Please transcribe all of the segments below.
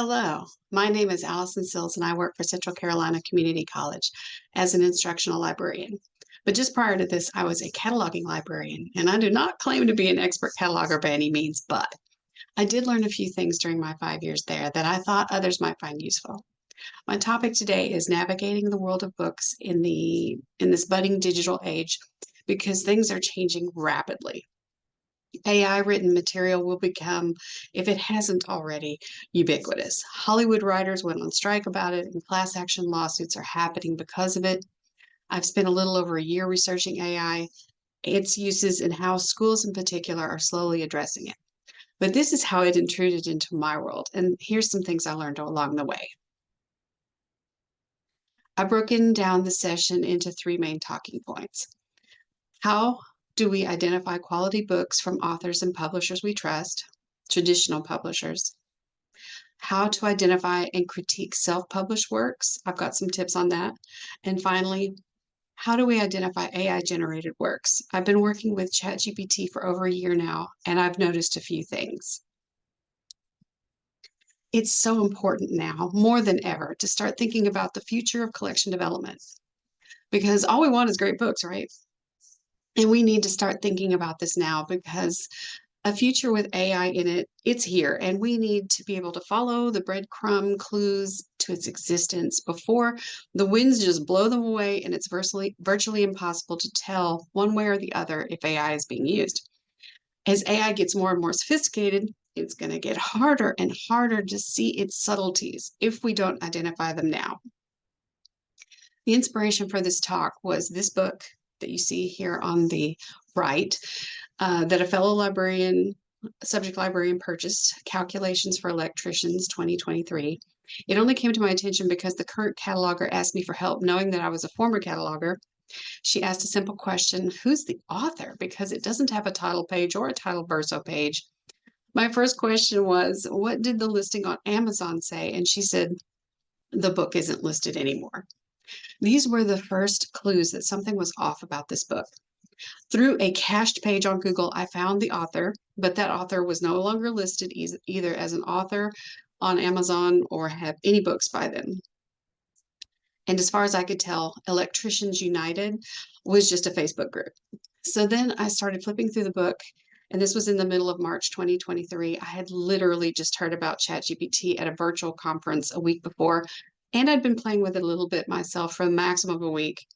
Hello, my name is Allison Sills and I work for Central Carolina Community College as an instructional librarian. But just prior to this, I was a cataloging librarian, and I do not claim to be an expert cataloger by any means, but I did learn a few things during my 5 years there that I thought others might find useful. My topic today is navigating the world of books in this budding digital age because things are changing rapidly. AI written material will become, if it hasn't already, ubiquitous. Hollywood writers went on strike about it, and class action lawsuits are happening because of it. I've spent a little over a year researching AI, its uses, and how schools in particular are slowly addressing it. But this is how it intruded into my world, and here's some things I learned along the way. I've broken down the session into three main talking points. How do we identify quality books from authors and publishers we trust, traditional publishers? How to identify and critique self-published works. I've got some tips on that. And finally, how do we identify AI-generated works? I've been working with ChatGPT for over a year now, and I've noticed a few things. It's so important now, more than ever, to start thinking about the future of collection development because all we want is great books, right? And we need to start thinking about this now because a future with AI in it, it's here, and we need to be able to follow the breadcrumb clues to its existence before the winds just blow them away and it's virtually impossible to tell one way or the other if AI is being used. As AI gets more and more sophisticated, it's going to get harder and harder to see its subtleties if we don't identify them now. The inspiration for this talk was this book that you see here on the right, that a fellow subject librarian purchased, Calculations for Electricians 2023. It only came to my attention because the current cataloger asked me for help, knowing that I was a former cataloger. She asked a simple question, who's the author? Because it doesn't have a title page or a title verso page. My first question was, what did the listing on Amazon say? And she said, the book isn't listed anymore. These were the first clues that something was off about this book. Through a cached page on Google, I found the author, but that author was no longer listed either as an author on Amazon or have any books by them. And as far as I could tell, Electricians United was just a Facebook group. So then I started flipping through the book, and this was in the middle of March 2023. I had literally just heard about ChatGPT at a virtual conference a week before, and I'd been playing with it a little bit myself for a maximum of a week.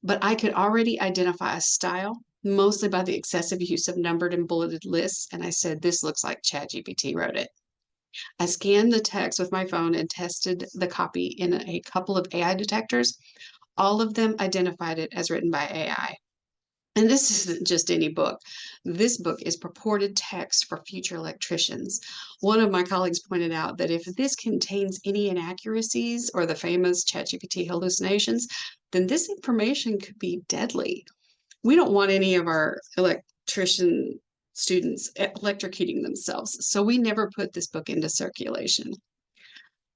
But I could already identify a style, mostly by the excessive use of numbered and bulleted lists, and I said, this looks like ChatGPT wrote it. I scanned the text with my phone and tested the copy in a couple of AI detectors. All of them identified it as written by AI. And this isn't just any book. This book is purported text for future electricians. One of my colleagues pointed out that if this contains any inaccuracies or the famous ChatGPT hallucinations, then this information could be deadly. We don't want any of our electrician students electrocuting themselves, so we never put this book into circulation.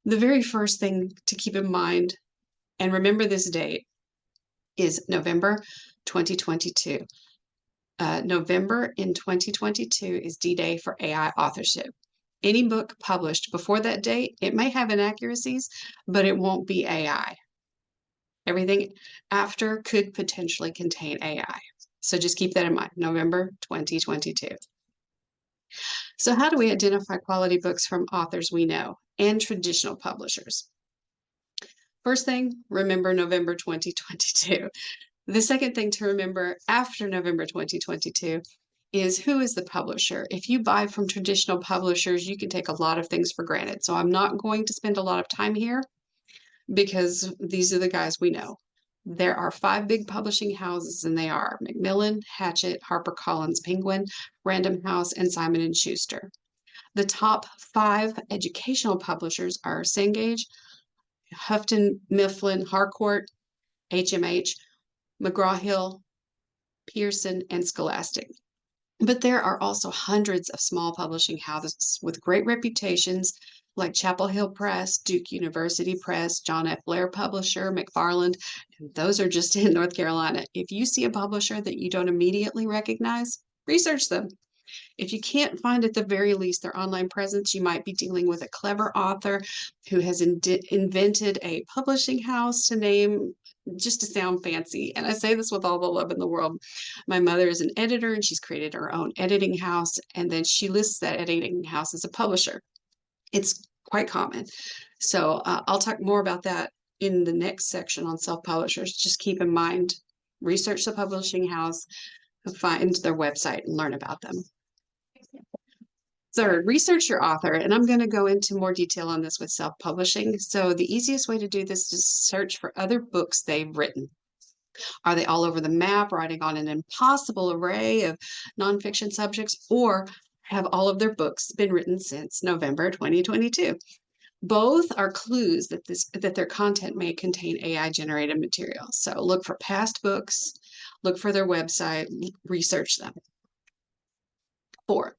The very first thing to keep in mind, and remember this date, is November 2022. November in 2022 is D-Day for AI authorship. Any book published before that date, it may have inaccuracies, but it won't be AI. Everything after could potentially contain AI. So just keep that in mind, November 2022. So how do we identify quality books from authors we know and traditional publishers? First thing, remember November 2022. The second thing to remember after November 2022 is who is the publisher. If you buy from traditional publishers, you can take a lot of things for granted. So I'm not going to spend a lot of time here because these are the guys we know. There are 5 big publishing houses, and they are Macmillan, Hachette, HarperCollins, Penguin, Random House, and Simon & Schuster. The top 5 educational publishers are Cengage, Houghton Mifflin Harcourt, HMH, McGraw-Hill, Pearson, and Scholastic. But there are also hundreds of small publishing houses with great reputations like Chapel Hill Press, Duke University Press, John F. Blair Publisher, McFarland, and those are just in North Carolina. If you see a publisher that you don't immediately recognize, research them. If you can't find at the very least their online presence, you might be dealing with a clever author who has invented a publishing house to name just to sound fancy. And I say this with all the love in the world. My mother is an editor and she's created her own editing house, and then she lists that editing house as a publisher. It's quite common. So I'll talk more about that in the next section on self-publishers. Just keep in mind, research the publishing house, find their website, and learn about them. Third, research your author. And I'm going to go into more detail on this with self-publishing. So the easiest way to do this is search for other books they've written. Are they all over the map, writing on an impossible array of nonfiction subjects, or have all of their books been written since November 2022? Both are clues that their content may contain AI-generated material. So look for past books, look for their website, research them. Fourth,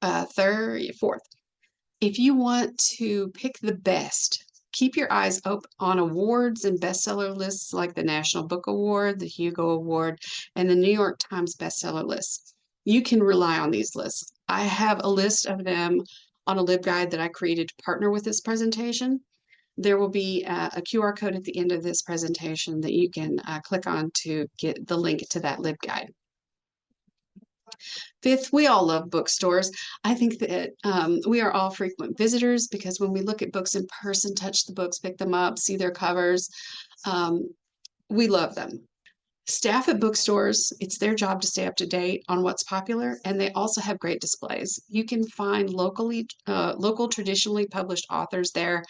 if you want to pick the best, keep your eyes open on awards and bestseller lists like the National Book Award, the Hugo Award, and the New York Times bestseller lists. You can rely on these lists. I have a list of them on a LibGuide that I created to partner with this presentation. There will be a QR code at the end of this presentation that you can click on to get the link to that LibGuide. Fifth, we all love bookstores. I think that we are all frequent visitors because when we look at books in person, touch the books, pick them up, see their covers, we love them. Staff at bookstores, it's their job to stay up to date on what's popular, and they also have great displays. You can find local traditionally published authors there.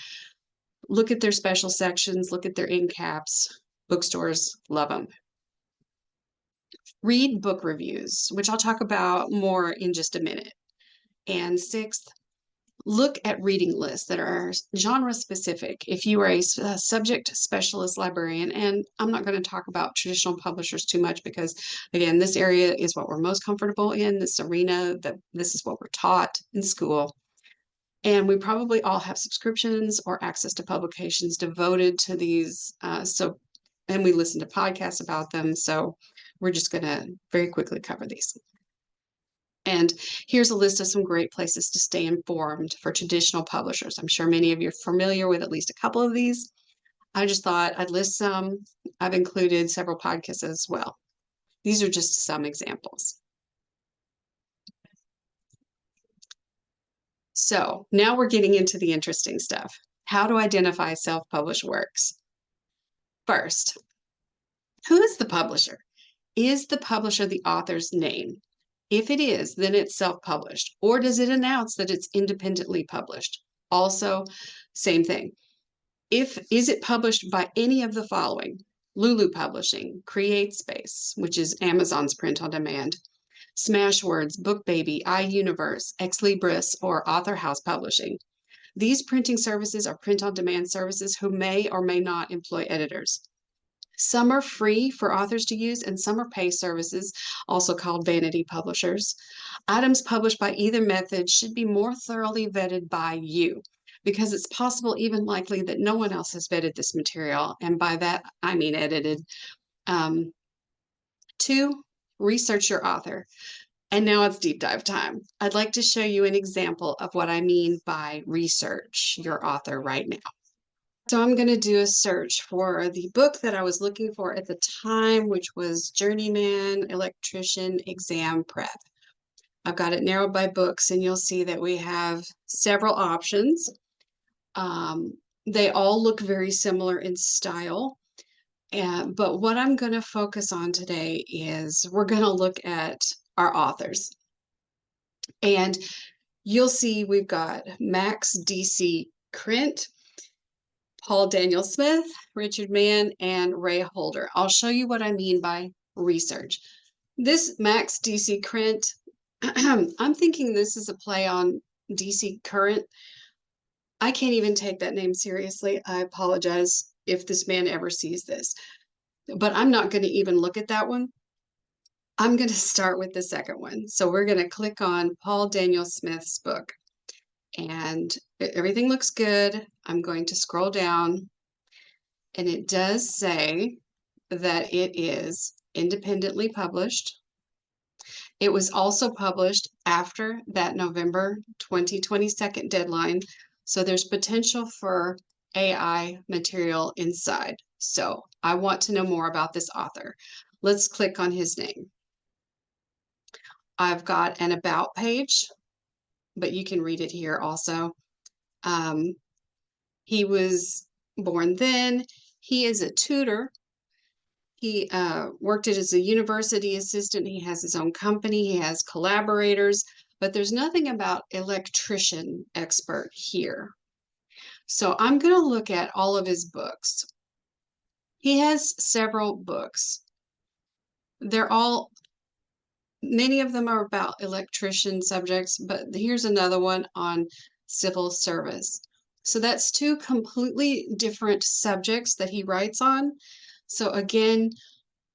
Look at their special sections, look at their end caps. Bookstores love them. Read book reviews, which I'll talk about more in just a minute. And sixth, look at reading lists that are genre specific. If you are a subject specialist librarian, and I'm not going to talk about traditional publishers too much because, again, this area is what we're most comfortable in, this arena, that this is what we're taught in school. And we probably all have subscriptions or access to publications devoted to these. And we listen to podcasts about them. So we're just going to very quickly cover these. And here's a list of some great places to stay informed for traditional publishers. I'm sure many of you are familiar with at least a couple of these. I just thought I'd list some. I've included several podcasts as well. These are just some examples. So now we're getting into the interesting stuff. How to identify self-published works. First, who is the publisher? Is the publisher the author's name? If it is, then it's self-published. Or does it announce that it's independently published? Also, same thing. Is it published by any of the following? Lulu Publishing, CreateSpace, which is Amazon's print on demand, Smashwords, BookBaby, iUniverse, Ex Libris, or Author House Publishing. These printing services are print on demand services who may or may not employ editors. Some are free for authors to use, and some are pay services, also called vanity publishers. Items published by either method should be more thoroughly vetted by you, because it's possible, even likely, that no one else has vetted this material, and by that, I mean edited. 2, research your author. And now it's deep dive time. I'd like to show you an example of what I mean by research your author right now. So I'm going to do a search for the book that I was looking for at the time, which was Journeyman Electrician Exam Prep. I've got it narrowed by books, and you'll see that we have several options. They all look very similar in style. But what I'm going to focus on today is we're going to look at our authors. And you'll see we've got Max D.C. Krent, Paul Daniel Smith, Richard Mann, and Ray Holder. I'll show you what I mean by research. This Max D.C. Krent, I'm thinking this is a play on D.C. Current. I can't even take that name seriously. I apologize if this man ever sees this. But I'm not going to even look at that one. I'm going to start with the second one. So we're going to click on Paul Daniel Smith's book. And everything looks good. I'm going to scroll down. And it does say that it is independently published. It was also published after that November 2022 deadline. So there's potential for AI material inside. So I want to know more about this author. Let's click on his name. I've got an about page, but you can read it here also. He was born then. He is a tutor. He worked as a university assistant. He has his own company. He has collaborators, but there's nothing about electrician expert here. So I'm going to look at all of his books. He has several books. Many of them are about electrician subjects, but here's another one on civil service. So that's two completely different subjects that he writes on. So again,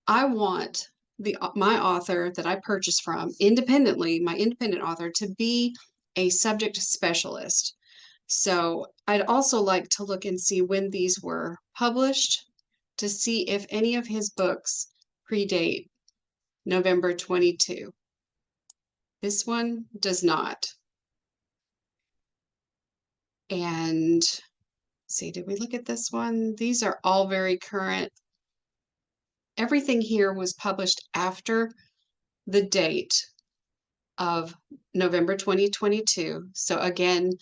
I want my author that I purchase from independently, my independent author, to be a subject specialist. So I'd also like to look and see when these were published to see if any of his books predate November 22. This one does not. And see, did we look at this one? These are all very current. Everything here was published after the date of November 2022. So again,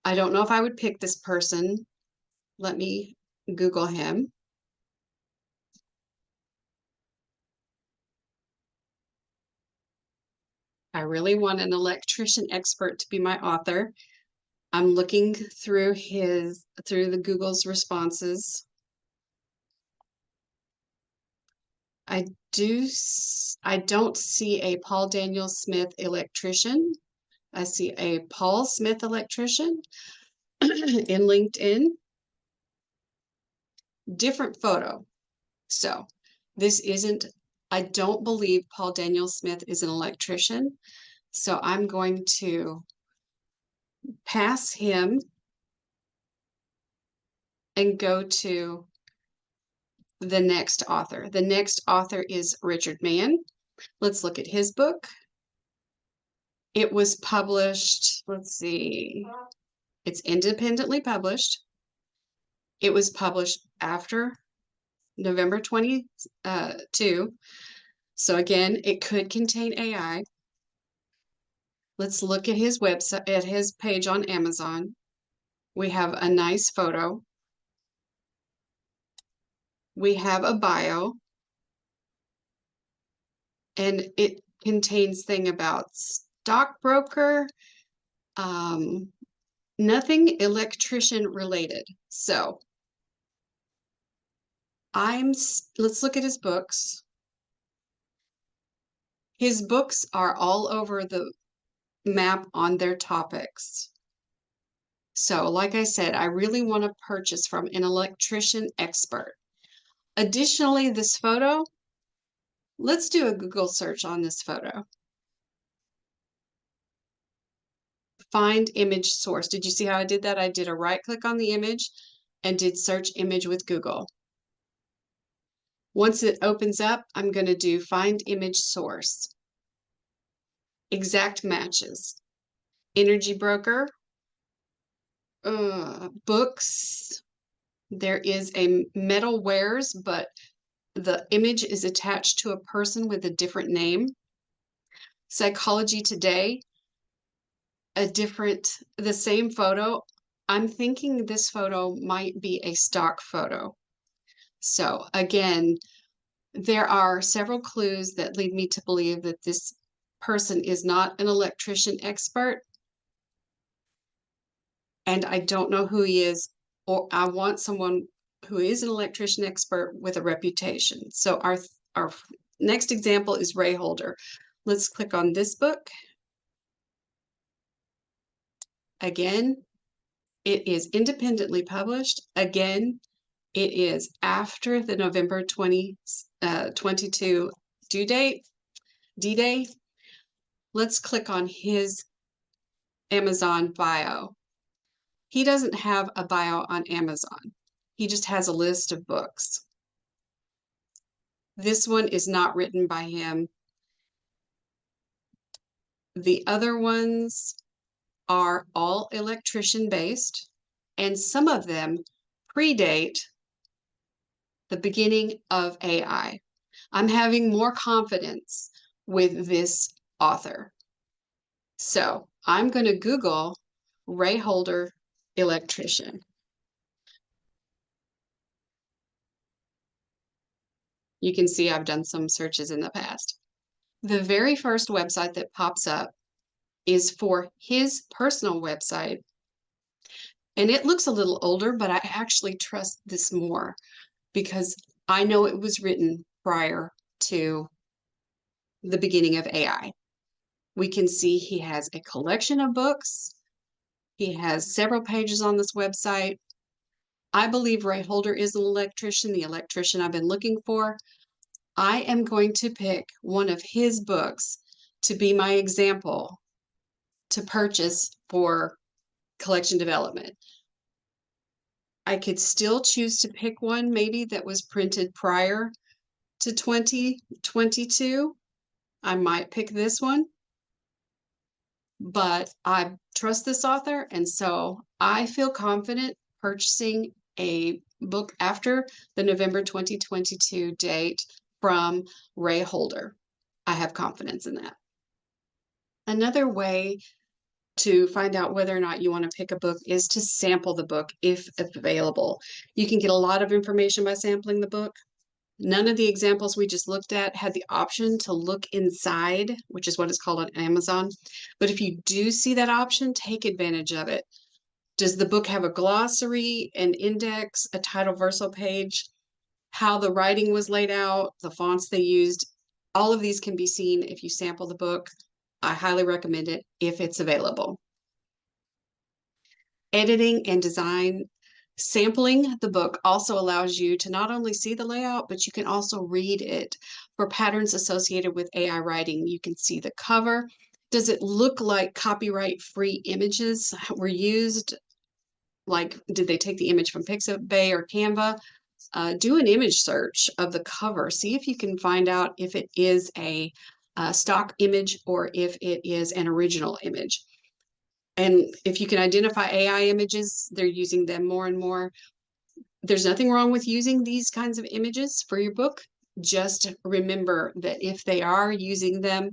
I don't know if I would pick this person. Let me Google him. I really want an electrician expert to be my author. I'm looking through the Google's responses. I don't see a Paul Daniel Smith electrician. I see a Paul Smith electrician in LinkedIn. Different photo. So this isn't, I don't believe Paul Daniel Smith is an electrician. So I'm going to pass him and go to the next author. The next author is Richard Mann. Let's look at his book. It was published, let's see, it's independently published. It was published after November 22. So again, it could contain AI. Let's look at his website, at his page on Amazon. We have a nice photo. We have a bio. And it contains thing about stockbroker, nothing electrician related. So let's look at his books. His books are all over the map on their topics. So like I said, I really want to purchase from an electrician expert. Additionally, this photo, let's do a Google search on this photo. Find image source. Did you see how I did that? I did a right click on the image and did search image with Google. Once it opens up, I'm going to do find image source. Exact matches. Energy broker. Books. There is a metal wares, but the image is attached to a person with a different name. Psychology Today. The same photo. I'm thinking this photo might be a stock photo. So again, there are several clues that lead me to believe that this person is not an electrician expert, and I don't know who he is, or I want someone who is an electrician expert with a reputation. So our next example is Ray Holder. Let's click on this book. Again, it is independently published. Again, it is after the November 2022 due date, D-Day. Let's click on his Amazon bio. He doesn't have a bio on Amazon. He just has a list of books. This one is not written by him. The other ones are all electrician based, and some of them predate the beginning of AI. I'm having more confidence with this author. So I'm going to Google Ray Holder electrician. You can see I've done some searches in the past. The very first website that pops up is for his personal website. And it looks a little older, but I actually trust this more because I know it was written prior to the beginning of AI. We can see he has a collection of books. He has several pages on this website. I believe Ray Holder is an electrician, the electrician I've been looking for. I am going to pick one of his books to be my example to purchase for collection development. I could still choose to pick one maybe that was printed prior to 2022. I might pick this one, but I trust this author, and so I feel confident purchasing a book after the November 2022 date from Ray Holder. I have confidence in that. Another way to find out whether or not you want to pick a book is to sample the book if available. You can get a lot of information by sampling the book. None of the examples we just looked at had the option to look inside, which is what it's called on Amazon. But if you do see that option, take advantage of it. Does the book have a glossary, an index, a title versal page, how the writing was laid out, the fonts they used? All of these can be seen if you sample the book. I highly recommend it if it's available. Editing and design. Sampling the book also allows you to not only see the layout, but you can also read it for patterns associated with AI writing. You can see the cover. Does it look like copyright-free images were used? Like, did they take the image from Pixabay or Canva? Do an image search of the cover. See if you can find out if it is a stock image or if it is an original image. And if you can identify AI images, they're using them more and more. There's nothing wrong with using these kinds of images for your book. Just remember that if they are using them,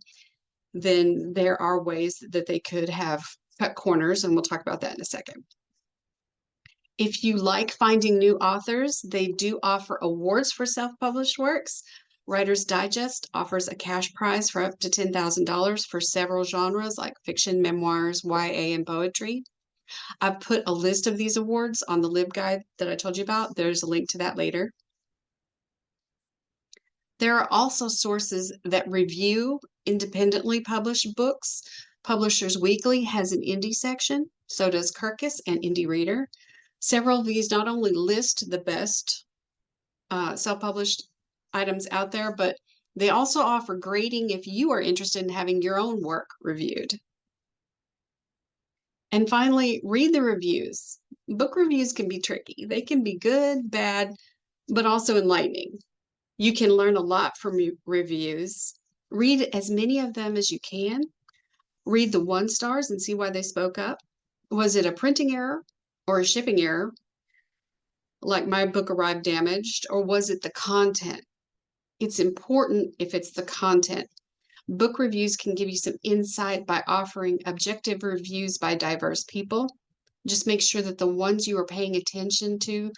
then there are ways that they could have cut corners, and we'll talk about that in a second. If you like finding new authors, they do offer awards for self-published works. Writer's Digest offers a cash prize for up to $10,000 for several genres like fiction, memoirs, YA, and poetry. I've put a list of these awards on the LibGuide that I told you about. There's a link to that later. There are also sources that review independently published books. Publishers Weekly has an indie section, so does Kirkus and Indie Reader. Several of these not only list the best self-published items out there, but they also offer grading if you are interested in having your own work reviewed. And finally, read the reviews. Book reviews can be tricky. They can be good, bad, but also enlightening. You can learn a lot from reviews. Read as many of them as you can. Read the 1 stars and see why they spoke up. Was it a printing error or a shipping error? Like my book arrived damaged, or was it the content? It's important if it's the content. Book reviews can give you some insight by offering objective reviews by diverse people. Just make sure that the ones you are paying attention to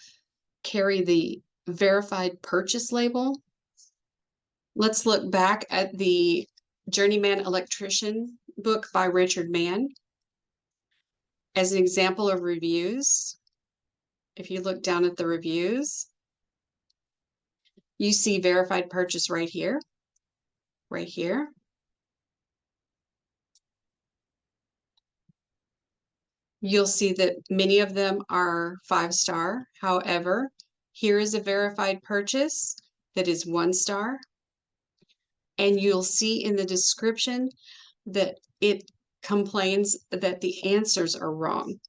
carry the verified purchase label. Let's look back at the Journeyman Electrician book by Richard Mann as an example of reviews. If you look down at the reviews, you see verified purchase right here, right here. You'll see that many of them are 5-star. However, here is a verified purchase that is 1 star. And you'll see in the description that it complains that the answers are wrong.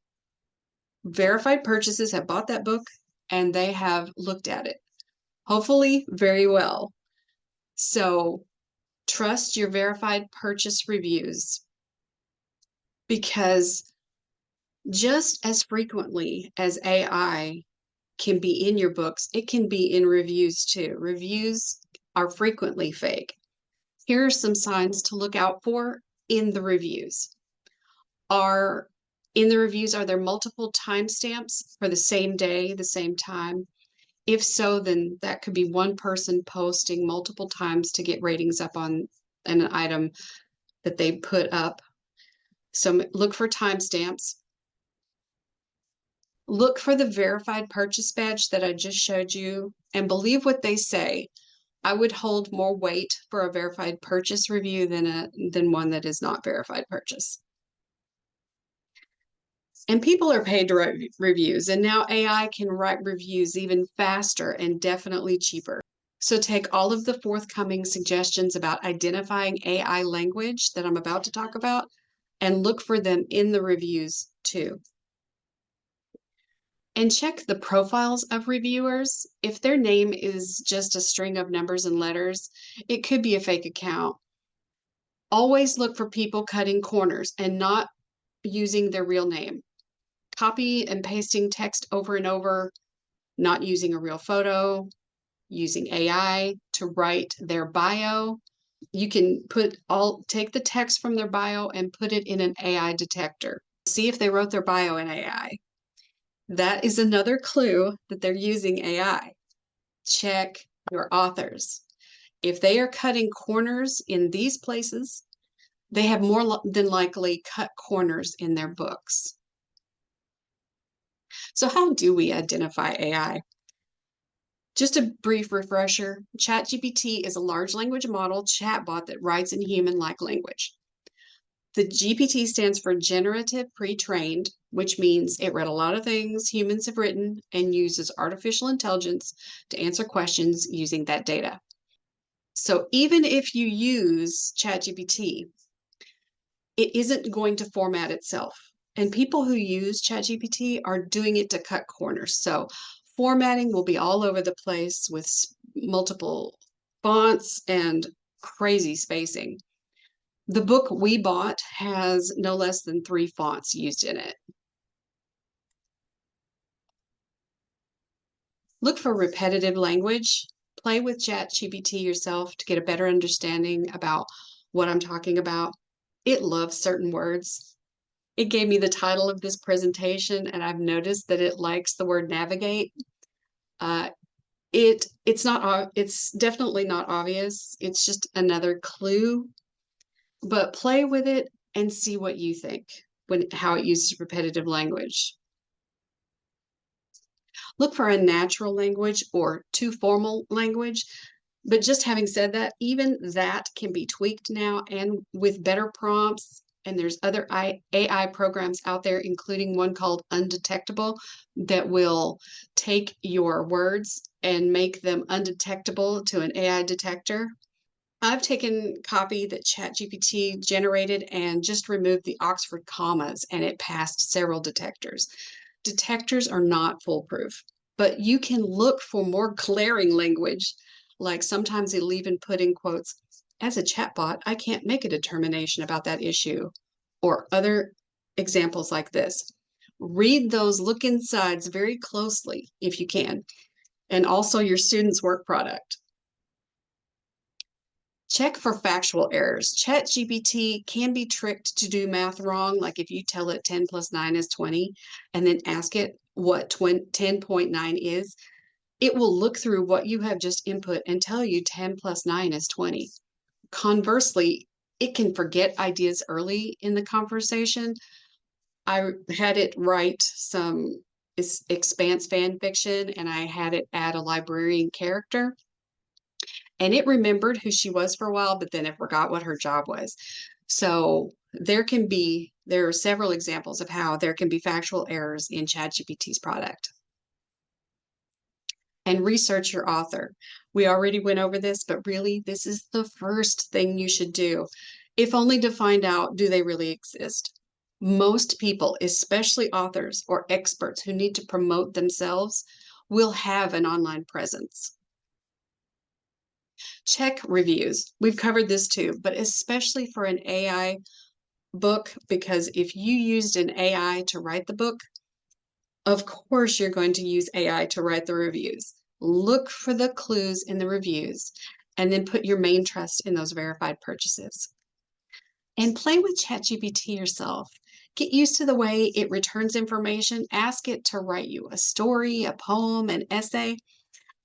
Verified purchases have bought that book and they have looked at it, hopefully very well. So trust your verified purchase reviews. because just as frequently as AI can be in your books, it can be in reviews too. Reviews are frequently fake. Here are some signs to look out for in the reviews. Are there multiple timestamps for the same day, the same time? If so, then that could be one person posting multiple times to get ratings up on an item that they put up. So look for timestamps. Look for the verified purchase badge that I just showed you and believe what they say. I would hold more weight for a verified purchase review than one that is not verified purchase. And people are paid to write reviews, and now AI can write reviews even faster and definitely cheaper. So take all of the forthcoming suggestions about identifying AI language that I'm about to talk about and look for them in the reviews too. And check the profiles of reviewers. If their name is just a string of numbers and letters, it could be a fake account. Always look for people cutting corners and not using their real name. Copy and pasting text over and over, not using a real photo, using AI to write their bio. You can take the text from their bio and put it in an AI detector. See if they wrote their bio in AI. That is another clue that they're using AI. Check your authors. If they are cutting corners in these places, they have more than likely cut corners in their books. So how do we identify AI? Just a brief refresher, ChatGPT is a large language model chatbot that writes in human-like language. The GPT stands for generative pre-trained, which means it read a lot of things humans have written and uses artificial intelligence to answer questions using that data. So even if you use ChatGPT, it isn't going to format itself. And people who use ChatGPT are doing it to cut corners. So formatting will be all over the place with multiple fonts and crazy spacing. The book we bought has no less than 3 fonts used in it. Look for repetitive language. Play with ChatGPT yourself to get a better understanding about what I'm talking about. It loves certain words. It gave me the title of this presentation, and I've noticed that it likes the word navigate. It's definitely not obvious. It's just another clue, but play with it and see what you think how it uses repetitive language. Look for a natural language or too formal language. But just having said that, even that can be tweaked now, and with better prompts. And there's other AI programs out there, including one called Undetectable, that will take your words and make them undetectable to an AI detector. I've taken copy that ChatGPT generated and just removed the Oxford commas, and it passed several detectors. Detectors are not foolproof, but you can look for more glaring language. Like sometimes it'll even put in quotes, as a chatbot, I can't make a determination about that issue, or other examples like this. Read those look insides very closely if you can, and also your student's work product. Check for factual errors. ChatGPT can be tricked to do math wrong, like if you tell it 10 plus 9 is 20, and then ask it what 10.9 is, it will look through what you have just input and tell you 10 plus 9 is 20. Conversely, it can forget ideas early in the conversation. I had it write some Expanse fan fiction, and I had it add a librarian character. And it remembered who she was for a while, but then it forgot what her job was. So there are several examples of how there can be factual errors in ChatGPT's product. And research your author. We already went over this, but really, this is the first thing you should do, if only to find out, do they really exist? Most people, especially authors or experts who need to promote themselves, will have an online presence. Check reviews. We've covered this too, but especially for an AI book, because if you used an AI to write the book, of course you're going to use AI to write the reviews. Look for the clues in the reviews and then put your main trust in those verified purchases. And play with ChatGPT yourself. Get used to the way it returns information. Ask it to write you a story, a poem, an essay.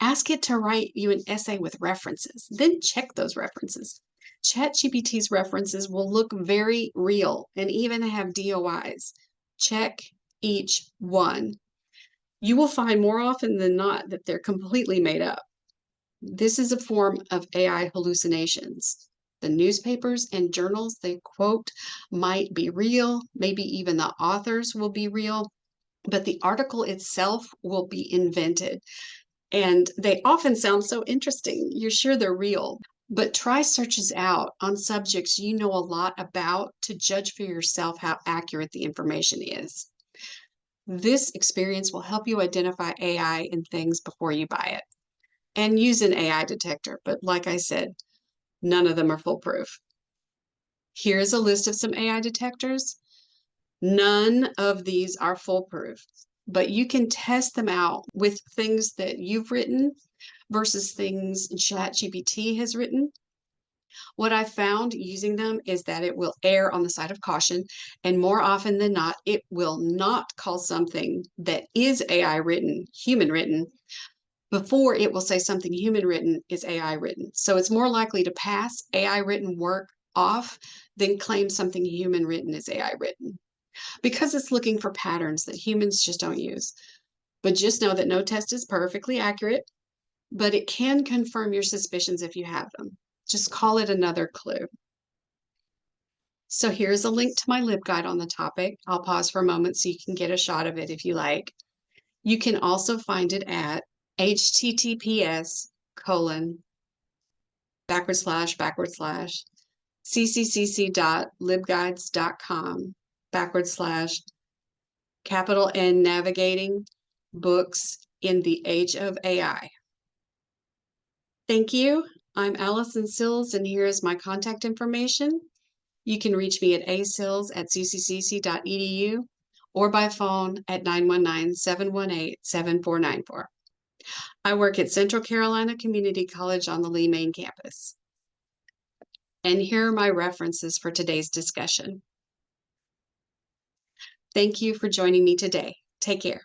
Ask it to write you an essay with references. Then check those references. ChatGPT's references will look very real and even have DOIs. Check each one. You will find more often than not that they're completely made up. This is a form of AI hallucinations. The newspapers and journals they quote might be real, maybe even the authors will be real, but the article itself will be invented. And they often sound so interesting. You're sure they're real. But try searches out on subjects you know a lot about to judge for yourself how accurate the information is. This experience will help you identify AI in things before you buy it. And use an AI detector, but like I said, none of them are foolproof. Here's a list of some AI detectors. None of these are foolproof, but you can test them out with things that you've written versus things ChatGPT has written. What I found using them is that it will err on the side of caution, and more often than not, it will not call something that is AI written, human written, before it will say something human written is AI written. So it's more likely to pass AI written work off than claim something human written is AI written, because it's looking for patterns that humans just don't use. But just know that no test is perfectly accurate, but it can confirm your suspicions if you have them. Just call it another clue. So here's a link to my LibGuide on the topic. I'll pause for a moment so you can get a shot of it if you like. You can also find it at https://ccc.libguides.com/N navigating books in the age of AI. Thank you. I'm Allison Sills, and here is my contact information. You can reach me at asills@cccc.edu or by phone at 919-718-7494. I work at Central Carolina Community College on the Lee Main campus. And here are my references for today's discussion. Thank you for joining me today. Take care.